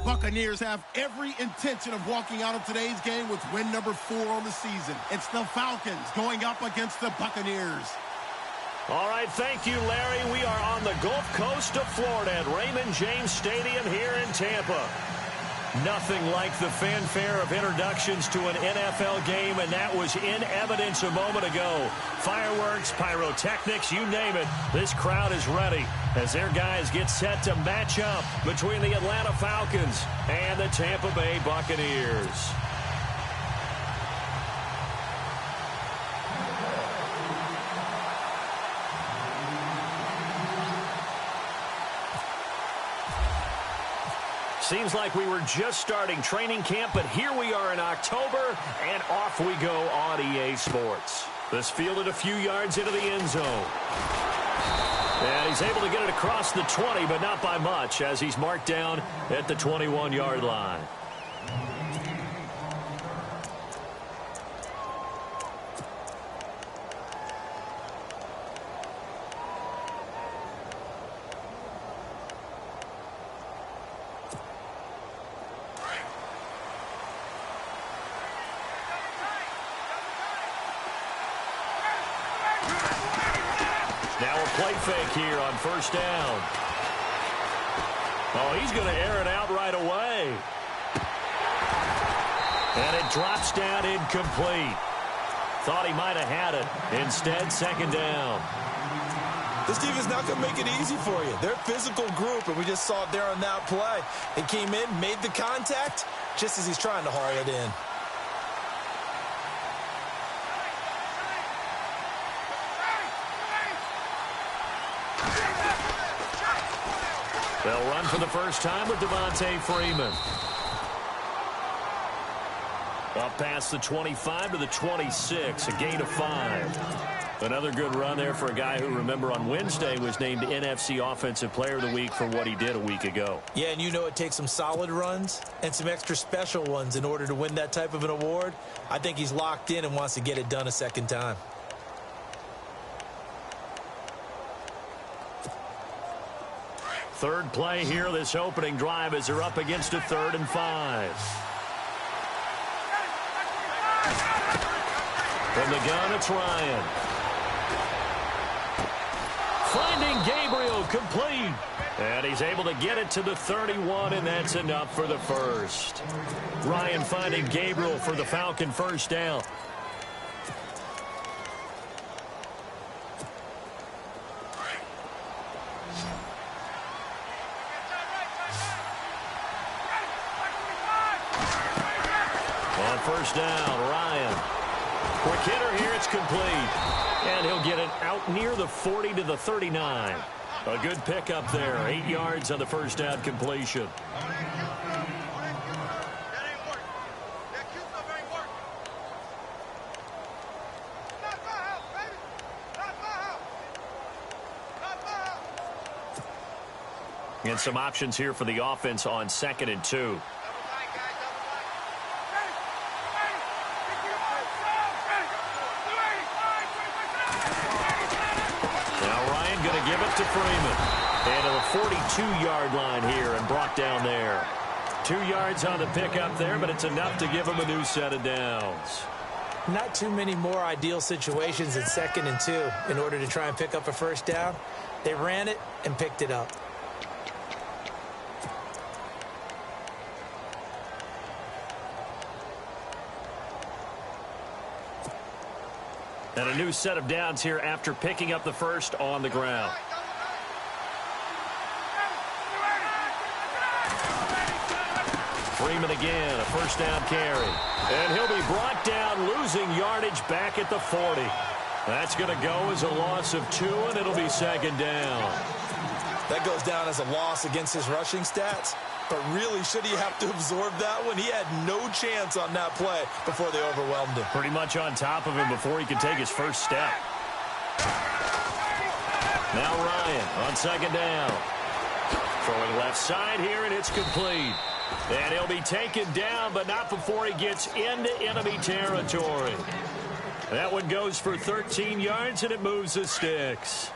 Buccaneers have every intention of walking out of today's game with win number 4 on the season. It's the Falcons going up against the Buccaneers. All right, thank you, Larry. We are on the Gulf Coast of Florida at Raymond James Stadium here in Tampa. Nothing like the fanfare of introductions to an NFL game, and that was in evidence a moment ago. Fireworks, pyrotechnics, you name it. This crowd is ready as their guys get set to match up between the Atlanta Falcons and the Tampa Bay Buccaneers. Seems like we were just starting training camp, but here we are in October, and off we go on EA Sports. This fielded a few yards into the end zone. And he's able to get it across the 20, but not by much, as he's marked down at the 21-yard line. Now a play fake here on first down. Oh, he's going to air it out right away. And it drops down incomplete. Thought he might have had it. Instead, second down. This defense not going to make it easy for you. They're a physical group, and we just saw it there on that play. He came in, made the contact, just as he's trying to haul it in. They'll run for the first time with Devontae Freeman. Up past the 25 to the 26, a gain of 5. Another good run there for a guy who, remember, on Wednesday was named NFC Offensive Player of the Week for what he did a week ago. Yeah, and you know it takes some solid runs and some extra special ones in order to win that type of an award. I think he's locked in and wants to get it done a second time. Third play here, this opening drive, as they're up against a 3rd and 5. From the gun, it's Ryan. Finding Gabriel, complete. And he's able to get it to the 31, and that's enough for the first. Ryan finding Gabriel for the Falcon first down. First down, Ryan. Quick hitter here, it's complete. And he'll get it out near the 40 to the 39. A good pickup there, 8 yards on the first down completion. And some options here for the offense on 2nd and 2. To Freeman. And to the 42-yard line here and brought down there. 2 yards on the pickup there, but it's enough to give him a new set of downs. Not too many more ideal situations in 2nd and 2 in order to try and pick up a first down. They ran it and picked it up. And a new set of downs here after picking up the first on the ground. Freeman again, a first down carry. And he'll be brought down, losing yardage back at the 40. That's going to go as a loss of 2, and it'll be second down. That goes down as a loss against his rushing stats. But really, should he have to absorb that one? He had no chance on that play before they overwhelmed him. Pretty much on top of him before he could take his first step. Now Ryan on second down. Throwing left side here, and it's complete. And he'll be taken down, but not before he gets into enemy territory. That one goes for 13 yards, and it moves the sticks.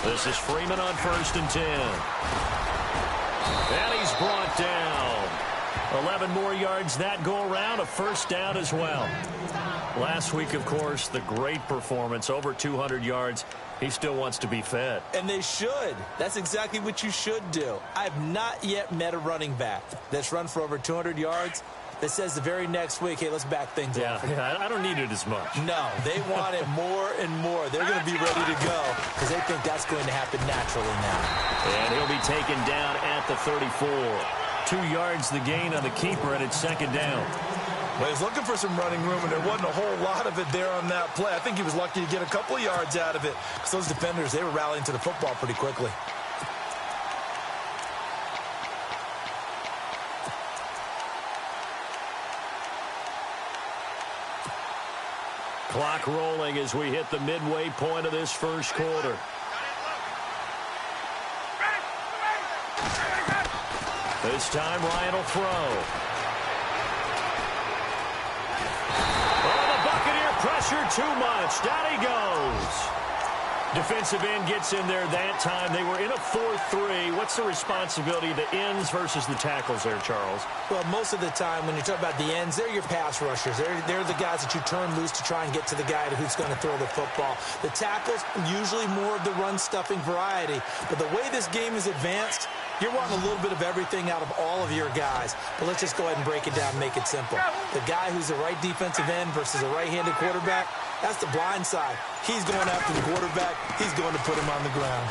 This is Freeman on 1st and 10. And he's brought down. 11 more yards that go around, a first down as well. Last week, of course, the great performance, over 200 yards. He still wants to be fed. And they should. That's exactly what you should do. I have not yet met a running back that's run for over 200 yards that says the very next week, hey, let's back things up. Yeah, I don't need it as much. No, they want it more and more. They're going to be ready to go because they think that's going to happen naturally now. And he'll be taken down at the 34. 2 yards the gain on the keeper, and it's second down. Well, he's looking for some running room, and there wasn't a whole lot of it there on that play. I think he was lucky to get a couple of yards out of it because those defenders, they were rallying to the football pretty quickly. Clock rolling as we hit the midway point of this first quarter. This time, Ryan will throw. Oh, the Buccaneer pressure too much. Down he goes. Defensive end gets in there that time. They were in a 4-3. What's the responsibility of the ends versus the tackles there, Charles? Well, most of the time when you talk about the ends, they're your pass rushers. They're the guys that you turn loose to try and get to the guy who's going to throw the football. The tackles, usually more of the run-stuffing variety. But the way this game is advanced, you're wanting a little bit of everything out of all of your guys. But let's just go ahead and break it down and make it simple. The guy who's the right defensive end versus a right-handed quarterback, that's the blind side. He's going after the quarterback. He's going to put him on the ground.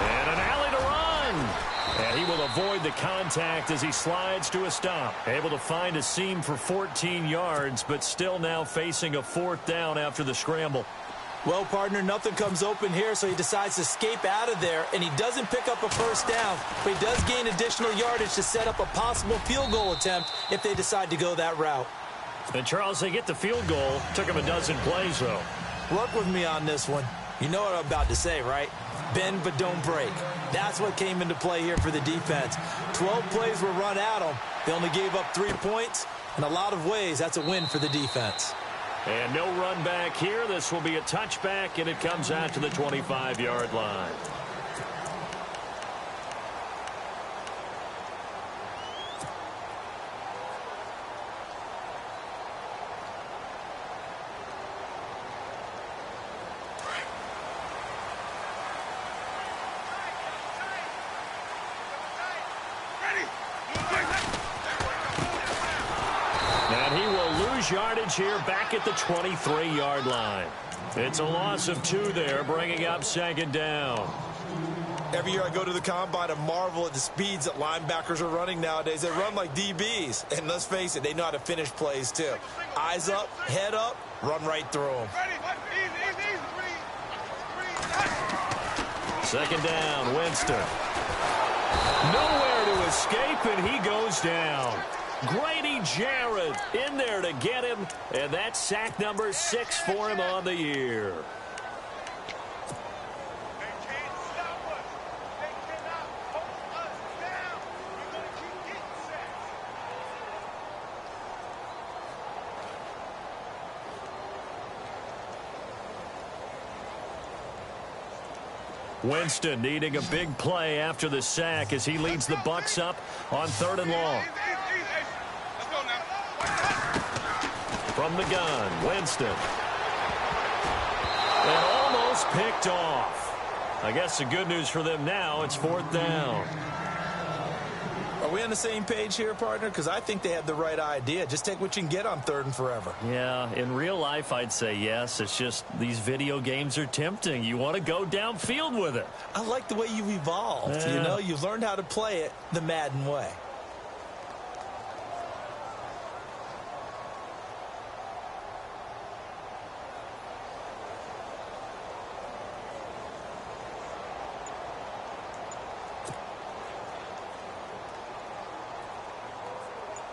And an alley to run. And he will avoid the contact as he slides to a stop. Able to find a seam for 14 yards, but still now facing a 4th down after the scramble. Well, partner, nothing comes open here, so he decides to escape out of there, and he doesn't pick up a first down, but he does gain additional yardage to set up a possible field goal attempt if they decide to go that route. And, Charles, they get the field goal. Took him a dozen plays, though. Work with me on this one. You know what I'm about to say, right? Bend but don't break. That's what came into play here for the defense. 12 plays were run at them. They only gave up 3 points. In a lot of ways, that's a win for the defense. And no run back here. This will be a touchback, and it comes out to the 25-yard line. And he will lose yardage here back at the 23-yard line. It's a loss of 2 there, bringing up second down. Every year I go to the combine and marvel at the speeds that linebackers are running nowadays. They run like DBs. And let's face it, they know how to finish plays too. Eyes up, head up, run right through them. Second down, Winston. Nowhere to escape, and he goes down. Grady Jarrett in there to get him, and that's sack number 6 for him on the year. Winston needing a big play after the sack as he leads the Bucs up on 3rd and long. From the gun, Winston. And almost picked off. I guess the good news for them now, it's 4th down. Are we on the same page here, partner? Because I think they had the right idea. Just take what you can get on 3rd and forever. Yeah, in real life, I'd say yes. It's just these video games are tempting. You want to go downfield with it. I like the way you've evolved. Yeah. You know, you've learned how to play it the Madden way.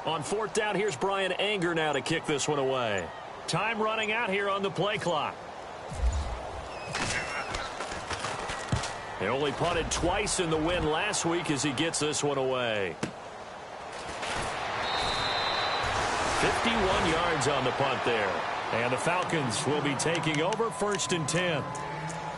On 4th down, here's Brian Anger now to kick this one away. Time running out here on the play clock. They only punted twice in the win last week as he gets this one away. 51 yards on the punt there. And the Falcons will be taking over 1st and 10.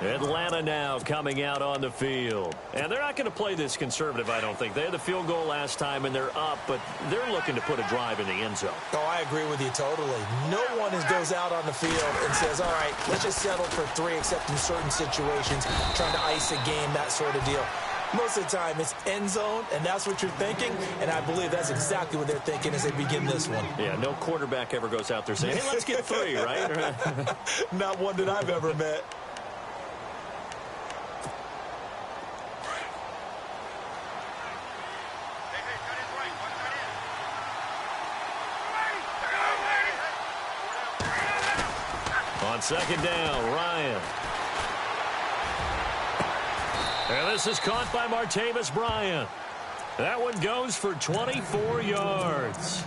Atlanta now coming out on the field. And they're not going to play this conservative, I don't think. They had the field goal last time, and they're up, but they're looking to put a drive in the end zone. Oh, I agree with you totally. No one goes out on the field and says, all right, let's just settle for 3, except in certain situations, trying to ice a game, that sort of deal. Most of the time, it's end zone, and that's what you're thinking, and I believe that's exactly what they're thinking as they begin this one. Yeah, no quarterback ever goes out there saying, hey, let's get 3, right? Not one that I've ever met. On second down, Ryan. And this is caught by Martavis Bryant. That one goes for 24 yards.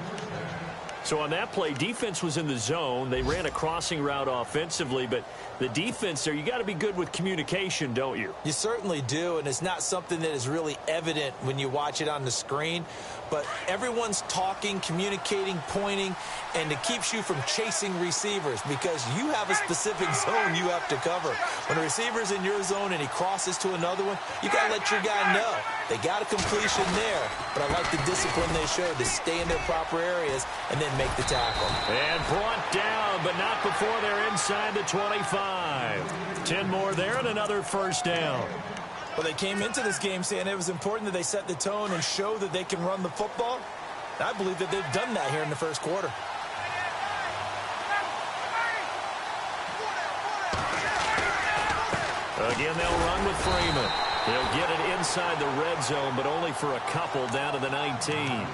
So on that play, defense was in the zone. They ran a crossing route offensively, but the defense there, you got to be good with communication, don't you? You certainly do, and it's not something that is really evident when you watch it on the screen. But everyone's talking, communicating, pointing, and it keeps you from chasing receivers because you have a specific zone you have to cover. When a receiver's in your zone and he crosses to another one, you got to let your guy know. They got a completion there, but I like the discipline they showed to stay in their proper areas and then make the tackle. And brought down, but not before they're inside the 25. 10 more there and another first down. Well, they came into this game saying it was important that they set the tone and show that they can run the football. I believe that they've done that here in the first quarter. Again, they'll run with Freeman. They'll get it inside the red zone, but only for a couple down to the 19.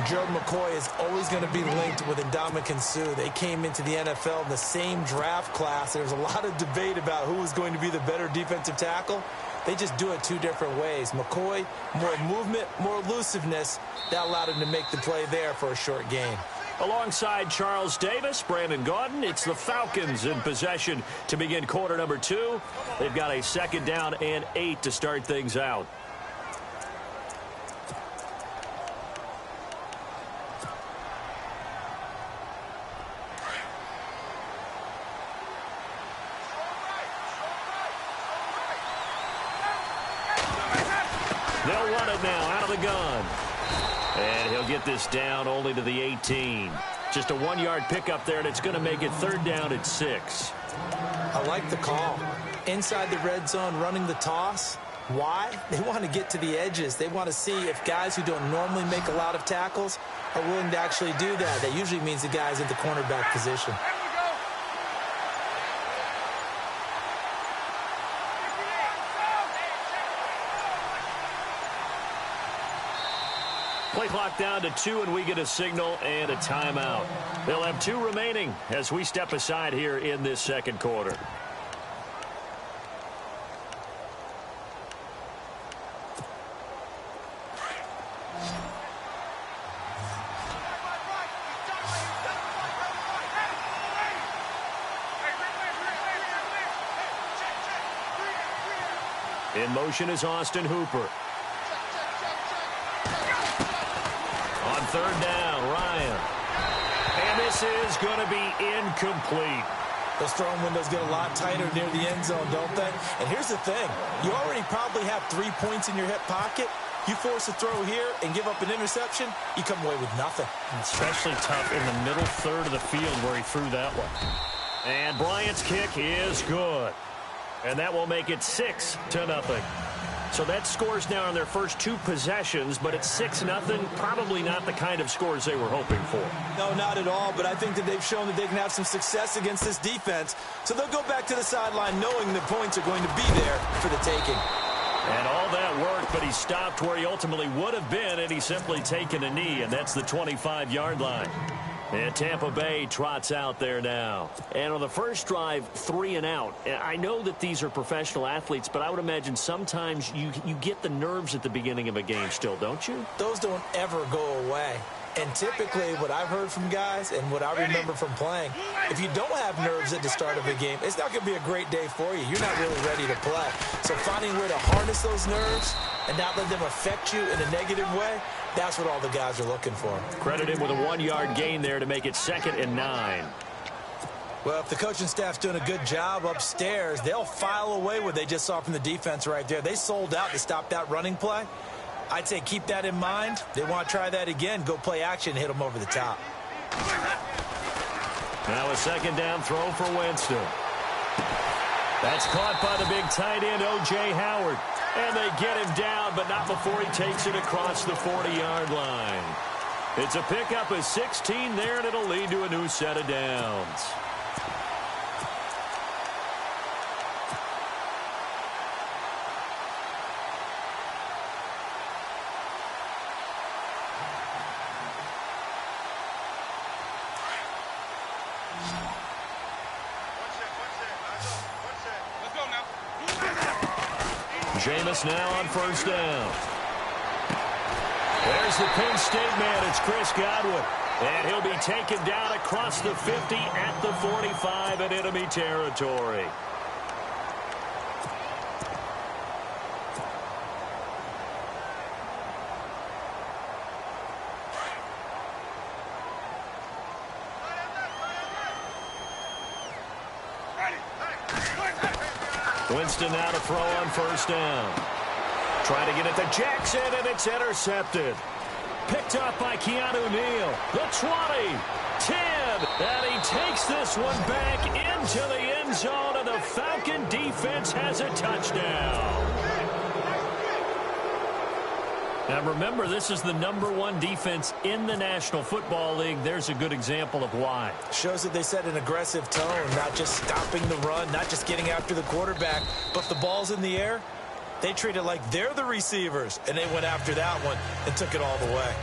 Gerald McCoy is always going to be linked with Ndamukong Suh. They came into the NFL in the same draft class. There was a lot of debate about who was going to be the better defensive tackle. They just do it 2 different ways. McCoy, more movement, more elusiveness. That allowed him to make the play there for a short gain. Alongside Charles Davis, Brandon Gaudin, it's the Falcons in possession to begin quarter number 2. They've got a second down and 8 to start things out. They'll run it now out of the gun. And he'll get this down only to the 18. Just a 1-yard pickup there, and it's going to make it 3rd down at 6. I like the call. Inside the red zone, running the toss. Why? They want to get to the edges. They want to see if guys who don't normally make a lot of tackles are willing to actually do that. That usually means the guys at the cornerback position. Play clock down to 2, and we get a signal and a timeout. They'll have 2 remaining as we step aside here in this second quarter. In motion is Austin Hooper. On 3rd down, Ryan. And this is going to be incomplete. Those throwing windows get a lot tighter near the end zone, don't they? And here's the thing. You already probably have 3 points in your hip pocket. You force a throw here and give up an interception, you come away with nothing. Especially tough in the middle third of the field where he threw that one. And Bryant's kick is good. And that will make it 6-0. So that scores now on their first 2 possessions, but it's 6-0. Probably not the kind of scores they were hoping for. No, not at all, but I think that they've shown that they can have some success against this defense. So they'll go back to the sideline knowing the points are going to be there for the taking. And all that worked, but he stopped where he ultimately would have been, and he's simply taken a knee, and that's the 25-yard line. And Tampa Bay trots out there now. And on the first drive, 3 and out. I know that these are professional athletes, but I would imagine sometimes you get the nerves at the beginning of a game still, don't you? Those don't ever go away. And typically what I've heard from guys and what I remember from playing, if you don't have nerves at the start of a game, it's not going to be a great day for you. You're not really ready to play. So finding a way to harness those nerves and not let them affect you in a negative way, that's what all the guys are looking for. Credit him with a 1-yard gain there to make it 2nd and 9. Well, if the coaching staff's doing a good job upstairs, they'll file away what they just saw from the defense right there. They sold out to stop that running play. I'd say keep that in mind. They want to try that again. Go play action and hit them over the top. Now a second down throw for Winston. That's caught by the big tight end, O.J. Howard. And they get him down, but not before he takes it across the 40-yard line. It's a pickup of 16 there, and it'll lead to a new set of downs. Jameis now on first down. There's the Penn State man. It's Chris Godwin. And he'll be taken down across the 50 at the 45 in enemy territory. Winston now to throw on first down. Trying to get it to Jackson, and it's intercepted. Picked up by Keanu Neal. The 20, 10, and he takes this one back into the end zone, and the Falcon defense has a touchdown. Now remember, this is the #1 defense in the National Football League. There's a good example of why. Shows that they set an aggressive tone, not just stopping the run, not just getting after the quarterback, but if the ball's in the air, they treat it like they're the receivers, and they went after that one and took it all the way.